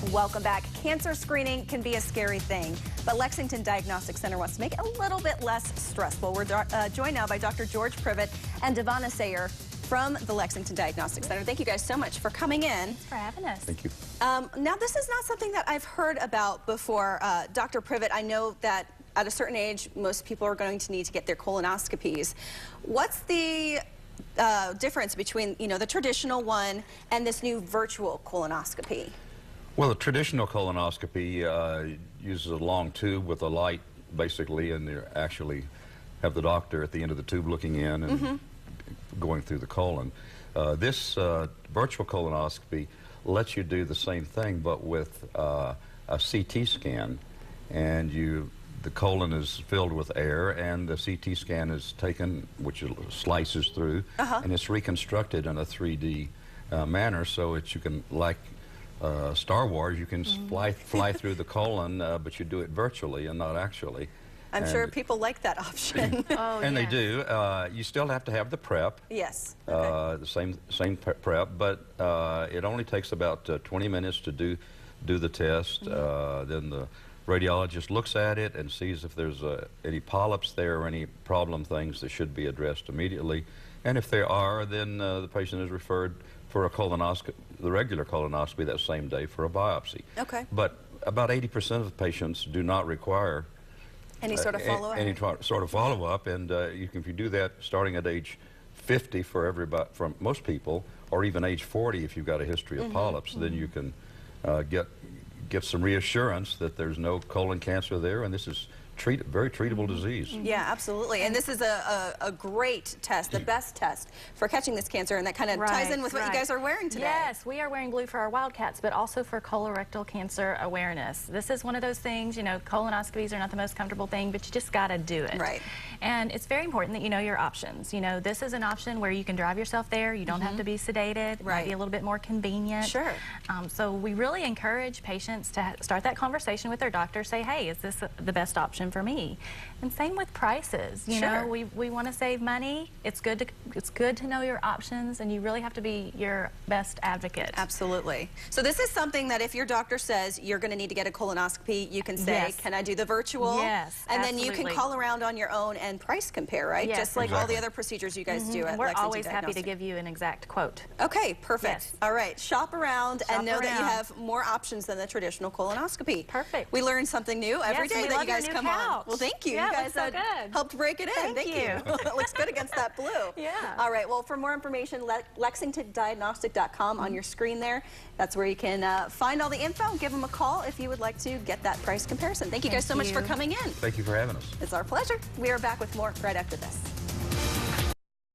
Welcome back. Cancer screening can be a scary thing, but Lexington Diagnostic Center wants to make it a little bit less stressful. We're joined now by Dr. George Privet and Devonna Sayer from the Lexington Diagnostic Center. Thank you guys so much for coming in. Thanks for having us. Thank you. Now, this is not something that I've heard about before. Dr. Privet, I know that at a certain age, most people are going to need to get their colonoscopies. What's the difference between, the traditional one and this new virtual colonoscopy? Well, the traditional colonoscopy uses a long tube with a light, basically, and you actually have the doctor at the end of the tube looking in and going through the colon. This virtual colonoscopy lets you do the same thing, but with a CT scan, and the colon is filled with air, and the CT scan is taken, which slices through, and it's reconstructed in a 3D manner, so that you can, like Star Wars, you can fly through the colon, but you do it virtually and not actually. I'm sure people like that option. And they do. You still have to have the prep. Yes. The same prep, but it only takes about 20 minutes to do the test. Then the radiologist looks at it and sees if there's any polyps there or any problem things that should be addressed immediately. And if there are, then the patient is referred for a colonoscopy, the regular colonoscopy that same day for a biopsy. Okay. But about 80% of the patients do not require any sort of follow-up? Any sort of follow-up, and if you do that starting at age 50 for most people, or even age 40 if you've got a history of polyps, then you can get some reassurance that there's no colon cancer there, and this is very treatable disease. Yeah, absolutely. And this is a great test, the best test for catching this cancer, and that kind of ties in with what you guys are wearing today. Yes, we are wearing blue for our Wildcats, but also for colorectal cancer awareness. This is one of those things, colonoscopies are not the most comfortable thing, but you just got to do it. Right. And it's very important that you know your options. This is an option where you can drive yourself there. You don't have to be sedated. It might be a little bit more convenient. Sure. So we really encourage patients to start that conversation with their doctor. Say, hey, is this the best option for me? And same with prices. You know, we want to save money. It's good to know your options, and you really have to be your best advocate. Absolutely. So this is something that if your doctor says you're going to need to get a colonoscopy, you can say, can I do the virtual? Yes, and then you can call around on your own and price compare, right? Yes, just like all the other procedures you guys do at We're Lexington always happy to Diagnostic. give you an exact quote. Okay, perfect. Yes. All right, shop around and know that you around. have more options than the traditional colonoscopy. Perfect. We learn something new every day that you guys come on. Well, thank you. Yeah, you guys so good. helped break it in. Thank you. It looks good against that blue. Yeah. All right, well, for more information, lexingtondiagnostic.com on your screen there. That's where you can find all the info. Give them a call if you would like to get that price comparison. Thank you guys so much for coming in. Thank you for having us. It's our pleasure. We are back with more right after this.